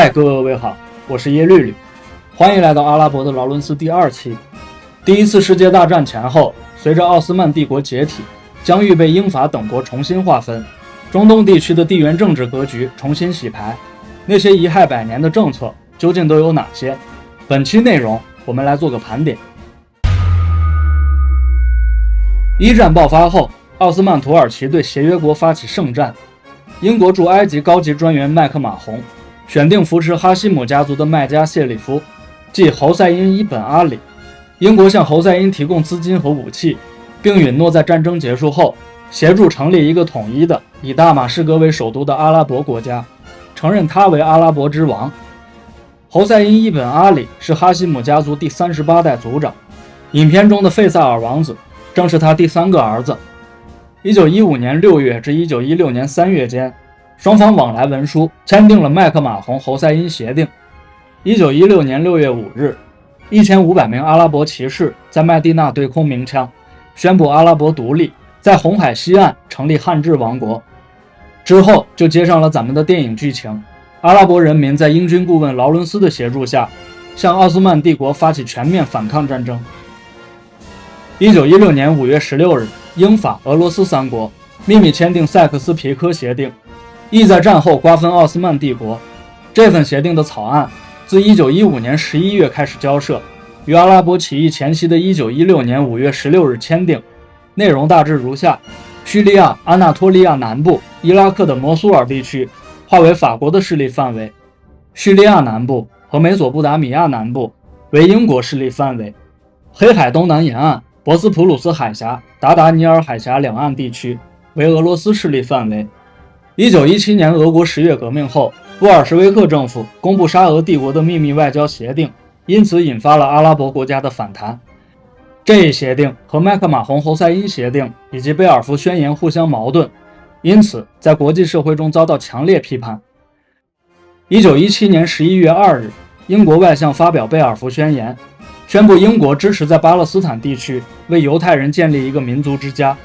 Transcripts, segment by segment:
嗨，各位好，我是耶律律，欢迎来到阿拉伯的劳伦斯第2期。第一次世界大战前后，随着奥斯曼帝国解体，疆域被英法等国重新划分，中东地区的地缘政治格局重新洗牌。那些贻害百年的政策究竟都有哪些？本期内容我们来做个盘点。一战爆发后，奥斯曼土耳其对协约国发起圣战，英国驻埃及高级专员麦克马洪选定扶持哈希姆家族的麦加谢里夫，即侯赛因伊本阿里。英国向侯赛因提供资金和武器，并允诺在战争结束后协助成立一个统一的以大马士革为首都的阿拉伯国家，承认他为阿拉伯之王。侯赛因伊本阿里是哈希姆家族第38代族长，影片中的费萨尔王子正是他第3个儿子。1915年6月至1916年3月间，双方往来文书签订了麦克马洪侯赛因协定。1916年6月5日，1500名阿拉伯骑士在麦地那对空鸣枪，宣布阿拉伯独立，在红海西岸成立汉治王国。之后就接上了咱们的电影剧情，阿拉伯人民在英军顾问劳伦斯的协助下，向奥斯曼帝国发起全面反抗战争。1916年5月16日，英法俄罗斯3国秘密签订塞克斯皮科协定，意在战后瓜分奥斯曼帝国。这份协定的草案自1915年11月开始交涉，于阿拉伯起义前夕的1916年5月16日签订。内容大致如下：叙利亚、安纳托利亚南部、伊拉克的摩苏尔地区划为法国的势力范围，叙利亚南部和美索不达米亚南部为英国势力范围，黑海东南沿岸、博斯普鲁斯海峡、达达尼尔海峡两岸地区为俄罗斯势力范围。1917年俄国10月革命后，布尔什维克政府公布沙俄帝国的秘密外交协定，因此引发了阿拉伯国家的反弹。这一协定和麦克马洪侯赛因协定以及贝尔福宣言互相矛盾，因此在国际社会中遭到强烈批判。1917年11月2日，英国外相发表贝尔福宣言，宣布英国支持在巴勒斯坦地区为犹太人建立一个民族之家，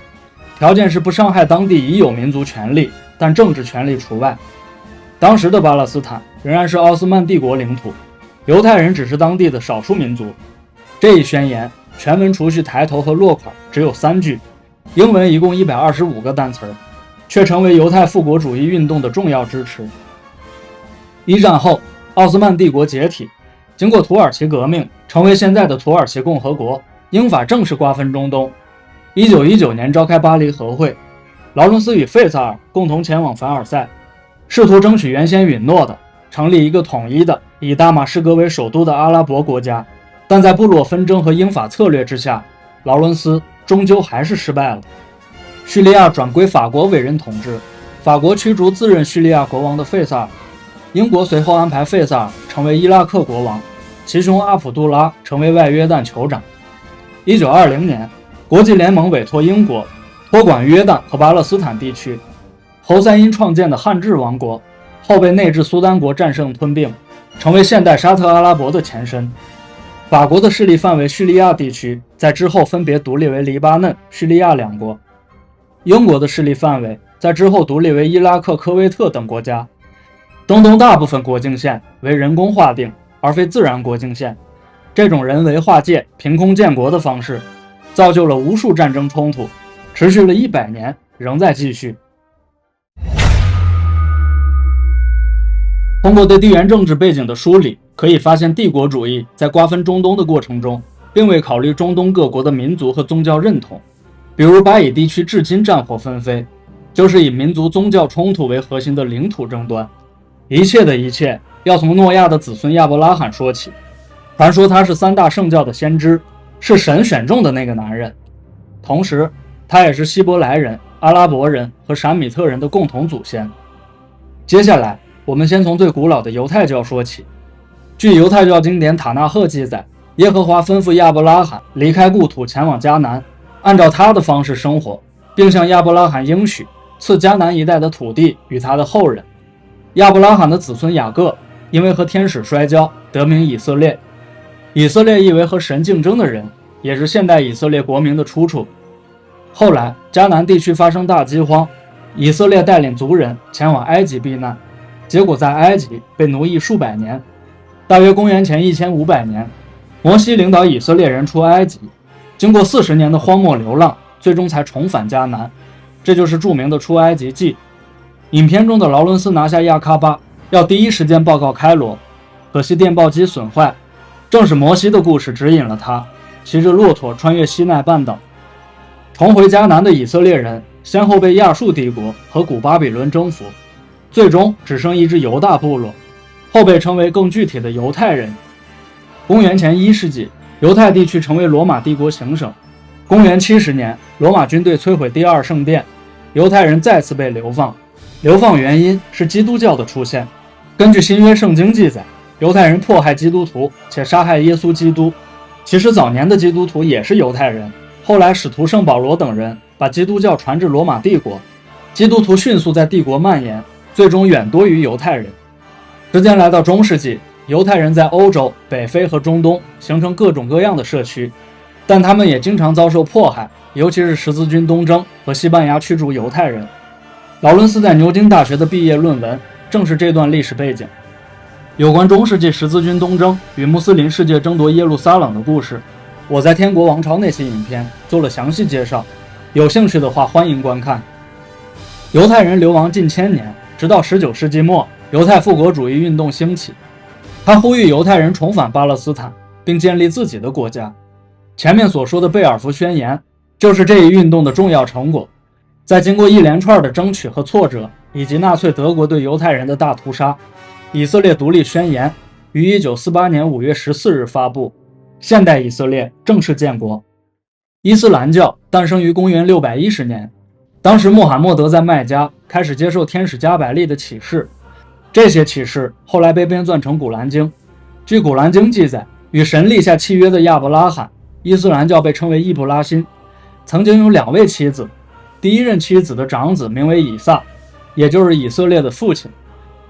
条件是不伤害当地已有民族权利，但政治权利除外。当时的巴勒斯坦仍然是奥斯曼帝国领土，犹太人只是当地的少数民族。这一宣言全文除去抬头和落款只有3句，英文一共125个单词，却成为犹太复国主义运动的重要支持。一战后，奥斯曼帝国解体，经过土耳其革命，成为现在的土耳其共和国，英法正式瓜分中东。1919年召开巴黎和会，劳伦斯与费萨尔共同前往凡尔赛，试图争取原先允诺的成立一个统一的以大马士革为首都的阿拉伯国家，但在部落纷争和英法策略之下，劳伦斯终究还是失败了。叙利亚转归法国委任统治，法国驱逐自任叙利亚国王的费萨尔，英国随后安排费萨尔成为伊拉克国王，其兄阿卜杜拉成为外约旦酋长。1920年，国际联盟委托英国托管约旦和巴勒斯坦地区，侯赛因创建的汉治王国后被内治苏丹国战胜吞并，成为现代沙特阿拉伯的前身。法国的势力范围叙利亚地区在之后分别独立为黎巴嫩、叙利亚2国，英国的势力范围在之后独立为伊拉克、科威特等国家。中东大部分国境线为人工划定，而非自然国境线。这种人为划界、凭空建国的方式，造就了无数战争冲突，持续了100年，仍在继续。通过对地缘政治背景的梳理，可以发现帝国主义在瓜分中东的过程中，并未考虑中东各国的民族和宗教认同。比如巴以地区至今战火纷飞，就是以民族宗教冲突为核心的领土争端。一切的一切要从诺亚的子孙亚伯拉罕说起。传说他是3大圣教的先知，是神选中的那个男人，同时他也是希伯来人、阿拉伯人和闪米特人的共同祖先。接下来我们先从最古老的犹太教说起。据犹太教经典塔纳赫记载，耶和华吩咐亚伯拉罕离开故土前往迦南，按照他的方式生活，并向亚伯拉罕应许赐迦南一带的土地与他的后人。亚伯拉罕的子孙雅各因为和天使摔跤得名以色列，以色列意为和神竞争的人，也是现代以色列国名的出处。后来迦南地区发生大饥荒，以色列带领族人前往埃及避难，结果在埃及被奴役数百年。大约公元前1500年，摩西领导以色列人出埃及，经过40年的荒漠流浪，最终才重返迦南，这就是著名的出埃及记。影片中的劳伦斯拿下亚喀巴，要第一时间报告开罗，可惜电报机损坏。正是摩西的故事指引了他，骑着骆驼穿越西奈半岛。重回迦南的以色列人先后被亚述帝国和古巴比伦征服，最终只剩一支犹大部落，后被称为更具体的犹太人。公元前1世纪，犹太地区成为罗马帝国行省。公元70年，罗马军队摧毁第二圣殿，犹太人再次被流放。流放原因是基督教的出现。根据新约圣经记载，犹太人迫害基督徒且杀害耶稣基督。其实早年的基督徒也是犹太人，后来使徒圣保罗等人把基督教传至罗马帝国，基督徒迅速在帝国蔓延，最终远多于犹太人。时间来到中世纪，犹太人在欧洲、北非和中东形成各种各样的社区，但他们也经常遭受迫害，尤其是十字军东征和西班牙驱逐犹太人。劳伦斯在牛津大学的毕业论文正是这段历史背景。有关中世纪十字军东征与穆斯林世界争夺耶路撒冷的故事，我在《天国王朝》那些影片做了详细介绍，有兴趣的话欢迎观看。犹太人流亡近千年，直到19世纪末，犹太复国主义运动兴起，他呼吁犹太人重返巴勒斯坦，并建立自己的国家。前面所说的贝尔福宣言就是这一运动的重要成果。在经过一连串的争取和挫折，以及纳粹德国对犹太人的大屠杀，以色列独立宣言于1948年5月14日发布，现代以色列正式建国。伊斯兰教诞生于公元610年，当时穆罕默德在麦加开始接受天使加百利的启示，这些启示后来被编纂成古兰经。据古兰经记载，与神立下契约的亚伯拉罕，伊斯兰教被称为易卜拉欣，曾经有2位妻子，第一任妻子的长子名为以撒，也就是以色列的父亲，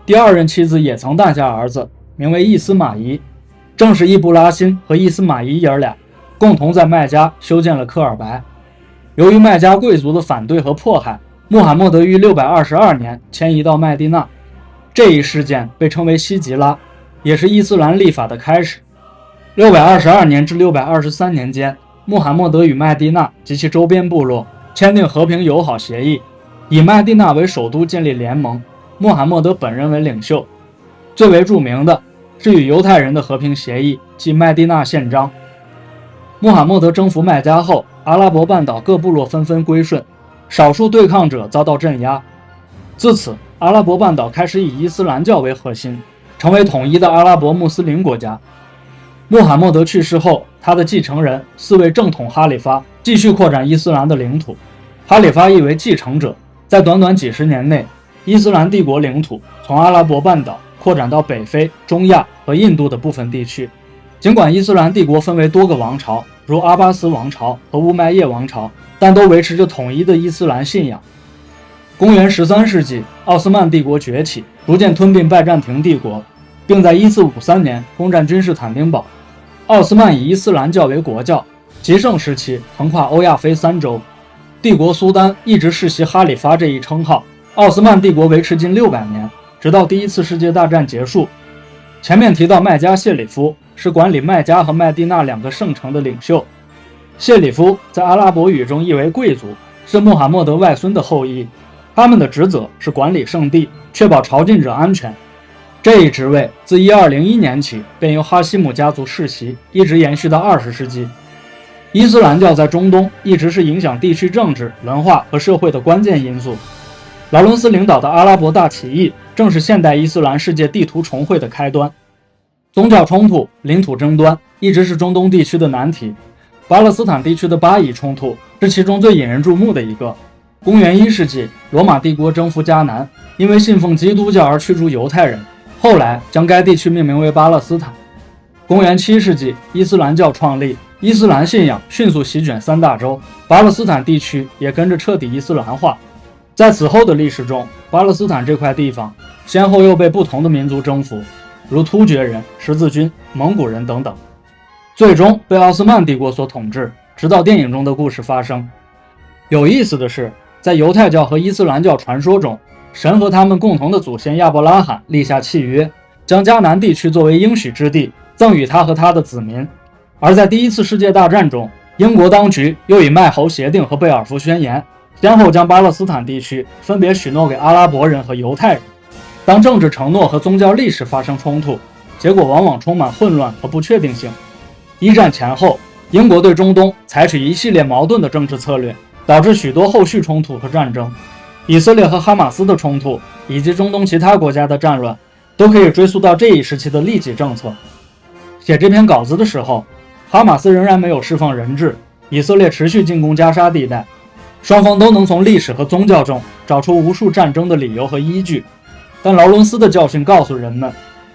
第二任妻子也曾诞下儿子，名为伊斯玛仪。正是易卜拉欣和伊斯玛仪爷俩共同在麦加修建了科尔白。由于麦加贵族的反对和迫害，穆罕默德于622年迁移到麦地那，这一事件被称为希吉拉，也是伊斯兰历法的开始。622年至623年间，穆罕默德与麦地那及其周边部落签订和平友好协议，以麦地那为首都建立联盟，穆罕默德本人为领袖。最为著名的是与犹太人的和平协议，即麦地那宪章。穆罕默德征服麦加后，阿拉伯半岛各部落纷纷归顺，少数对抗者遭到镇压。自此，阿拉伯半岛开始以伊斯兰教为核心，成为统一的阿拉伯穆斯林国家。穆罕默德去世后，他的继承人4位正统哈里发继续扩展伊斯兰的领土。哈里发意为继承者，在短短几十年内，伊斯兰帝国领土从阿拉伯半岛扩展到北非、中亚和印度的部分地区。尽管伊斯兰帝国分为多个王朝，如阿巴斯王朝和乌麦叶王朝，但都维持着统一的伊斯兰信仰。公元13世纪，奥斯曼帝国崛起，逐渐吞并拜占庭帝国，并在1453年攻占君士坦丁堡。奥斯曼以伊斯兰教为国教，极盛时期横跨欧亚非3洲。帝国苏丹一直世袭哈里发这一称号，奥斯曼帝国维持近600年，直到第一次世界大战结束。前面提到麦加谢里夫是管理麦加和麦地那2个圣城的领袖。谢里夫在阿拉伯语中意为贵族，是穆罕默德外孙的后裔。他们的职责是管理圣地，确保朝觐者安全。这一职位自1201年起便由哈希姆家族世袭，一直延续到20世纪。伊斯兰教在中东一直是影响地区政治、文化和社会的关键因素。劳伦斯领导的阿拉伯大起义正是现代伊斯兰世界地图重绘的开端。宗教冲突、领土争端一直是中东地区的难题。巴勒斯坦地区的巴以冲突是其中最引人注目的一个。公元1世纪，罗马帝国征服迦南，因为信奉基督教而驱逐犹太人，后来将该地区命名为巴勒斯坦。公元7世纪，伊斯兰教创立，伊斯兰信仰迅速席卷3大洲，巴勒斯坦地区也跟着彻底伊斯兰化。在此后的历史中，巴勒斯坦这块地方先后又被不同的民族征服，如突厥人、十字军、蒙古人等等，最终被奥斯曼帝国所统治，直到电影中的故事发生。有意思的是，在犹太教和伊斯兰教传说中，神和他们共同的祖先亚伯拉罕立下契约，将迦南地区作为应许之地，赠予他和他的子民。而在第一次世界大战中，英国当局又以麦侯协定和贝尔福宣言，先后将巴勒斯坦地区分别许诺给阿拉伯人和犹太人。当政治承诺和宗教历史发生冲突，结果往往充满混乱和不确定性。一战前后，英国对中东采取一系列矛盾的政治策略，导致许多后续冲突和战争。以色列和哈马斯的冲突，以及中东其他国家的战乱，都可以追溯到这一时期的利己政策。写这篇稿子的时候，哈马斯仍然没有释放人质，以色列持续进攻加沙地带，双方都能从历史和宗教中找出无数战争的理由和依据。但劳伦斯的教训告诉人们，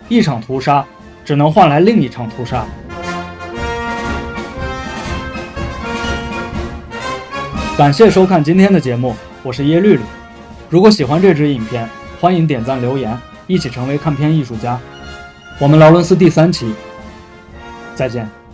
一场屠杀只能换来另一场屠杀。感谢收看今天的节目，我是耶律律。如果喜欢这支影片，欢迎点赞留言，一起成为看片艺术家。我们劳伦斯第3期再见。